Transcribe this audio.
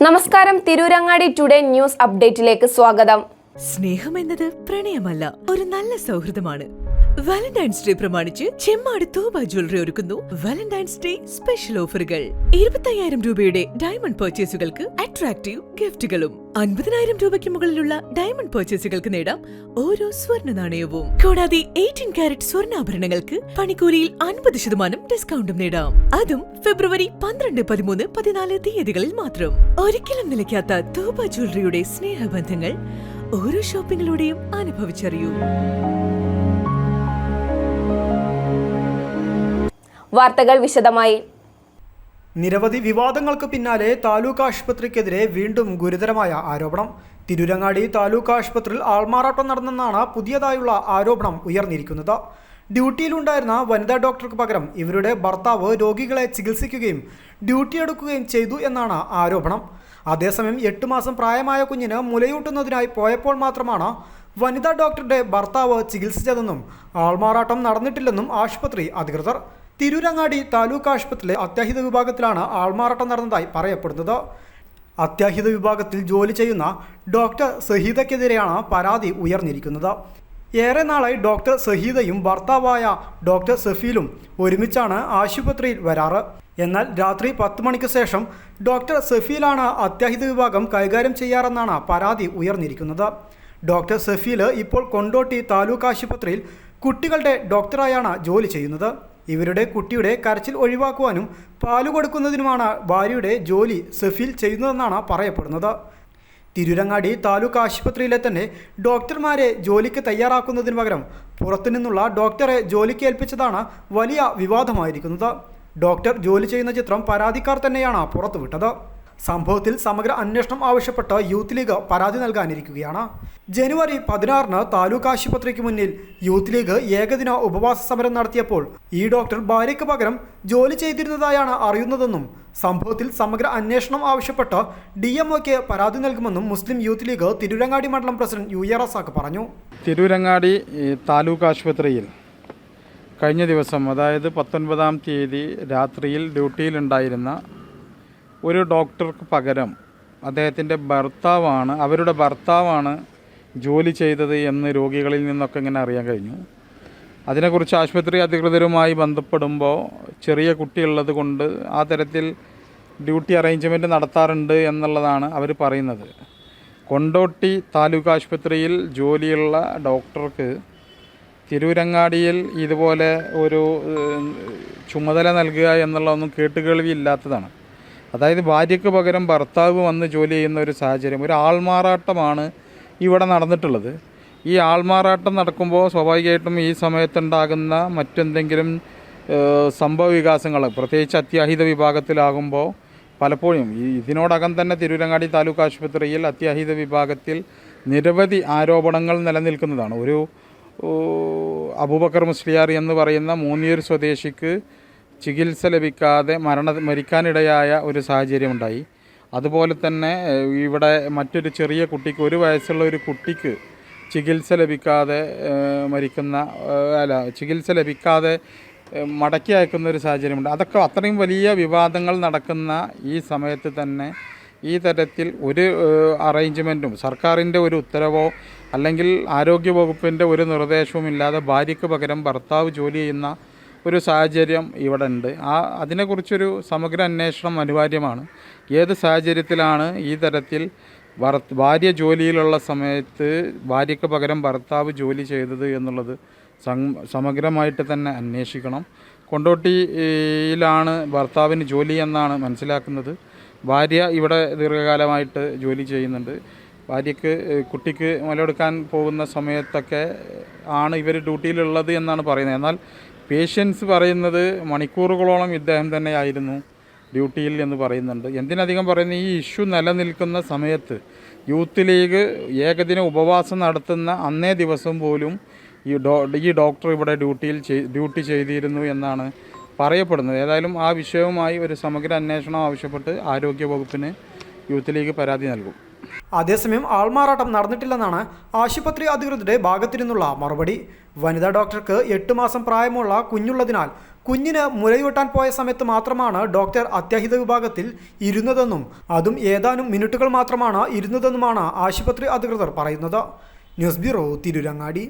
നമസ്കാരം, Tirurangadi today news അപ്ഡേറ്റിലേക്ക് സ്വാഗതം. സ്നേഹം എന്നത് പ്രണയമല്ല, ഒരു നല്ല സൗഹൃദമാണ്. വാലന്റൈൻസ് ഡേ പ്രമാണിച്ച് ചെമ്മാട് തൂബ ജ്വല്ലറി ഒരുക്കുന്നു വാലന്റൈൻസ് ഡേ സ്പെഷ്യൽ ഓഫറുകൾ. 25,000 രൂപയുടെ ഡയമണ്ട് പർച്ചേസുകൾക്ക് അട്രാക്റ്റീവ് ഗിഫ്റ്റുകളും 50,000 രൂപയ്ക്ക് മുകളിലുള്ള ഡയമണ്ട് പർച്ചേസുകൾക്ക് നേടാം ഓരോ സ്വർണ്ണ നാണയവും. കൂടാതെ 18 കാരറ്റ് സ്വർണ്ണാഭരണങ്ങൾക്ക് പണിക്കൂലിയിൽ 50% ഡിസ്കൗണ്ടും നേടാം. അതും ഫെബ്രുവരി 12, 13, 14 തീയതികളിൽ മാത്രം. ഒരിക്കലും നിലയ്ക്കാത്ത തൂബ ജ്വല്ലറിയുടെ സ്നേഹബന്ധങ്ങൾ ഓരോ ഷോപ്പിംഗിലൂടെയും അനുഭവിച്ചറിയൂ. വാർത്തകൾ വിശദമായി. നിരവധി വിവാദങ്ങൾക്ക് പിന്നാലെ താലൂക്ക് ആശുപത്രിക്കെതിരെ വീണ്ടും ഗുരുതരമായ ആരോപണം. തിരൂരങ്ങാടി താലൂക്ക് ആശുപത്രിയിൽ ആൾമാറാട്ടം നടന്നെന്നാണ് പുതിയതായുള്ള ആരോപണം ഉയർന്നിരിക്കുന്നത്. ഡ്യൂട്ടിയിലുണ്ടായിരുന്ന വനിതാ ഡോക്ടർക്ക് പകരം ഇവരുടെ ഭർത്താവ് രോഗികളെ ചികിത്സിക്കുകയും ഡ്യൂട്ടി എടുക്കുകയും ചെയ്തു എന്നാണ് ആരോപണം. അതേസമയം 8 മാസം പ്രായമായ കുഞ്ഞിന് മുലയൂട്ടുന്നതിനായി പോയപ്പോൾ മാത്രമാണ് വനിതാ ഡോക്ടറുടെ ഭർത്താവ് ചികിത്സിച്ചതെന്നും ആൾമാറാട്ടം നടന്നിട്ടില്ലെന്നും ആശുപത്രി അധികൃതർ. തിരൂരങ്ങാടി താലൂക്ക് ആശുപത്രിയിലെ അത്യാഹിത വിഭാഗത്തിലാണ് ആൾമാറാട്ടം നടന്നതായി പറയപ്പെടുന്നത്. അത്യാഹിത വിഭാഗത്തിൽ ജോലി ചെയ്യുന്ന ഡോക്ടർ സഹീദയ്ക്കെതിരെയാണ് പരാതി ഉയർന്നിരിക്കുന്നത്. ഏറെ നാളായി ഡോക്ടർ സഹീദയും ഭർത്താവായ ഡോക്ടർ സഫീലും ഒരുമിച്ചാണ് ആശുപത്രിയിൽ വരാറ്. എന്നാൽ രാത്രി 10 മണിക്ക് ശേഷം ഡോക്ടർ സഫീലാണ് അത്യാഹിത വിഭാഗം കൈകാര്യം ചെയ്യാറെന്നാണ് പരാതി ഉയർന്നിരിക്കുന്നത്. ഡോക്ടർ സഫീൽ ഇപ്പോൾ കൊണ്ടോട്ടി താലൂക്ക് ആശുപത്രിയിൽ കുട്ടികളുടെ ഡോക്ടറായാണ് ജോലി ചെയ്യുന്നത്. ഇവരുടെ കുട്ടിയുടെ കരച്ചിൽ ഒഴിവാക്കുവാനും പാല് കൊടുക്കുന്നതിനുമാണ് ഭാര്യയുടെ ജോലി സഫീൽ ചെയ്യുന്നതെന്നാണ് പറയപ്പെടുന്നത്. തിരൂരങ്ങാടി താലൂക്ക് ആശുപത്രിയിലെ തന്നെ ഡോക്ടർമാരെ ജോലിക്ക് തയ്യാറാക്കുന്നതിന് പകരം പുറത്തുനിന്നുള്ള ഡോക്ടറെ ജോലിക്ക് ഏൽപ്പിച്ചതാണ് വലിയ വിവാദമായിരിക്കുന്നത്. ഡോക്ടർ ജോലി ചെയ്യുന്ന ചിത്രം പരാതിക്കാർ തന്നെയാണ് പുറത്തുവിട്ടത്. സംഭവത്തിൽ സമഗ്ര അന്വേഷണം ആവശ്യപ്പെട്ട് യൂത്ത് ലീഗ് പരാതി നൽകാനിരിക്കുകയാണ്. ജനുവരി 16 താലൂക്ക് ആശുപത്രിക്ക് മുന്നിൽ യൂത്ത് ലീഗ് ഏകദിന ഉപവാസ സമരം നടത്തിയപ്പോൾ ഈ ഡോക്ടർ ഭാര്യയ്ക്ക് പകരം ജോലി ചെയ്തിരുന്നതായാണ് അറിയുന്നതെന്നും സംഭവത്തിൽ സമഗ്ര അന്വേഷണം ആവശ്യപ്പെട്ട് DMOയ്ക്ക് പരാതി നൽകുമെന്നും മുസ്ലിം യൂത്ത് ലീഗ് തിരൂരങ്ങാടി മണ്ഡലം പ്രസിഡന്റ് UA റസാഖ് പറഞ്ഞു. തിരൂരങ്ങാടി താലൂക്ക് ആശുപത്രിയിൽ കഴിഞ്ഞ ദിവസം, അതായത് 19-ാം തീയതി രാത്രിയിൽ ഡ്യൂട്ടിയിലുണ്ടായിരുന്ന ഒരു ഡോക്ടർക്ക് പകരം അവരുടെ ഭർത്താവാണ് ജോലി ചെയ്തത് എന്ന് രോഗികളിൽ നിന്നൊക്കെ ഇങ്ങനെ അറിയാൻ കഴിഞ്ഞു. അതിനെക്കുറിച്ച് ആശുപത്രി അധികൃതരുമായി ബന്ധപ്പെടുമ്പോൾ ചെറിയ കുട്ടിയുള്ളത് കൊണ്ട് ആ തരത്തിൽ ഡ്യൂട്ടി അറേഞ്ച്മെൻറ്റ് നടത്താറുണ്ട് എന്നുള്ളതാണ് അവർ പറയുന്നത്. കൊണ്ടോട്ടി താലൂക്ക് ആശുപത്രിയിൽ ജോലിയുള്ള ഡോക്ടർക്ക് തിരൂരങ്ങാടിയിൽ ഇതുപോലെ ഒരു ചുമതല നൽകുക എന്നുള്ളതൊന്നും കേട്ടുകേൾവിയില്ലാത്തതാണ്. അതായത് ഭാര്യയ്ക്ക് പകരം ഭർത്താവ് വന്ന് ജോലി ചെയ്യുന്ന ഒരു സാഹചര്യം, ഒരു ആൾമാറാട്ടമാണ് ഇവിടെ നടന്നിട്ടുള്ളത്. ഈ ആൾമാറാട്ടം നടക്കുമ്പോൾ സ്വാഭാവികമായിട്ടും ഈ സമയത്തുണ്ടാകുന്ന മറ്റെന്തെങ്കിലും സംഭവ വികാസങ്ങൾ, പ്രത്യേകിച്ച് അത്യാഹിത വിഭാഗത്തിലാകുമ്പോൾ പലപ്പോഴും ഇതിനോടകം തന്നെ തിരൂരങ്ങാടി താലൂക്ക് ആശുപത്രിയിൽ അത്യാഹിത വിഭാഗത്തിൽ നിരവധി ആരോപണങ്ങൾ നിലനിൽക്കുന്നതാണ്. ഒരു അബൂബക്കർ മുസ്ലിയാർ എന്ന് പറയുന്ന മൂന്നിയൂർ സ്വദേശിക്ക് ചികിത്സ ലഭിക്കാതെ മരിക്കാനിടയായ ഒരു സാഹചര്യമുണ്ടായി. അതുപോലെ തന്നെ ഇവിടെ മറ്റൊരു ചെറിയ കുട്ടിക്ക്, 1 വയസ്സുള്ള ഒരു കുട്ടിക്ക് ചികിത്സ ലഭിക്കാതെ മടക്കി അയക്കുന്ന ഒരു സാഹചര്യമുണ്ട്. അതൊക്കെ അത്രയും വലിയ വിവാദങ്ങൾ നടക്കുന്ന ഈ സമയത്ത് തന്നെ ഈ തരത്തിൽ ഒരു അറേഞ്ച്മെൻറ്റും സർക്കാരിൻ്റെ ഒരു ഉത്തരവോ അല്ലെങ്കിൽ ആരോഗ്യവകുപ്പിൻ്റെ ഒരു നിർദ്ദേശവും ഇല്ലാതെ ഭാര്യയ്ക്ക് പകരം ഭർത്താവ് ജോലി ചെയ്യുന്ന ഒരു സാഹചര്യം ഇവിടെ ഉണ്ട്. അതിനെക്കുറിച്ചൊരു സമഗ്ര അന്വേഷണം അനിവാര്യമാണ്. ഏത് സാഹചര്യത്തിലാണ് ഈ തരത്തിൽ ഭാര്യ ജോലിയിലുള്ള സമയത്ത് ഭാര്യയ്ക്ക് പകരം ഭർത്താവ് ജോലി ചെയ്തത് എന്നുള്ളത് സമഗ്രമായിട്ട് തന്നെ അന്വേഷിക്കണം. കൊണ്ടോട്ടിയിലാണ് ഭർത്താവിന് ജോലി എന്നാണ് മനസ്സിലാക്കുന്നത്. ഭാര്യ ഇവിടെ ദീർഘകാലമായിട്ട് ജോലി ചെയ്യുന്നുണ്ട്. കുട്ടിക്ക് മുലയെടുക്കാൻ പോകുന്ന സമയത്തൊക്കെ ആണ് ഇവർ ഡ്യൂട്ടിയിലുള്ളത് എന്നാണ് പറയുന്നത്. എന്നാൽ പേഷ്യൻസ് പറയുന്നത് മണിക്കൂറുകളോളം ഇദ്ദേഹം തന്നെയായിരുന്നു ഡ്യൂട്ടിയിൽ എന്ന് പറയുന്നുണ്ട്. എന്തിനധികം പറയുന്ന ഈ ഇഷ്യൂ നിലനിൽക്കുന്ന സമയത്ത് യൂത്ത് ലീഗ് ഏകദിന ഉപവാസം നടത്തുന്ന അന്നേ ദിവസം പോലും ഈ ഡോക്ടർ ഇവിടെ ഡ്യൂട്ടി ചെയ്തിരുന്നു എന്നാണ് പറയപ്പെടുന്നത്. ഏതായാലും ആ വിഷയവുമായി ഒരു സമഗ്ര അന്വേഷണം ആവശ്യപ്പെട്ട് ആരോഗ്യവകുപ്പിന് യൂത്ത് ലീഗ് പരാതി നൽകും. അതേസമയം ആൾമാറാട്ടം നടന്നിട്ടില്ലെന്നാണ് ആശുപത്രി അധികൃതരുടെ ഭാഗത്തു നിന്നുള്ള മറുപടി. വനിതാ ഡോക്ടർക്ക് 8 മാസം പ്രായമുള്ള കുഞ്ഞുള്ളതിനാൽ കുഞ്ഞിന് മുലയൂട്ടാൻ പോയ സമയത്ത് മാത്രമാണ് ഡോക്ടർ അത്യാഹിത വിഭാഗത്തിൽ ഇരുന്നതെന്നും അതും ഏതാനും മിനിറ്റുകൾ മാത്രമാണ് ഇരുന്നതെന്നുമാണ് ആശുപത്രി അധികൃതർ പറയുന്നത്. News bureau, Tirurangadi.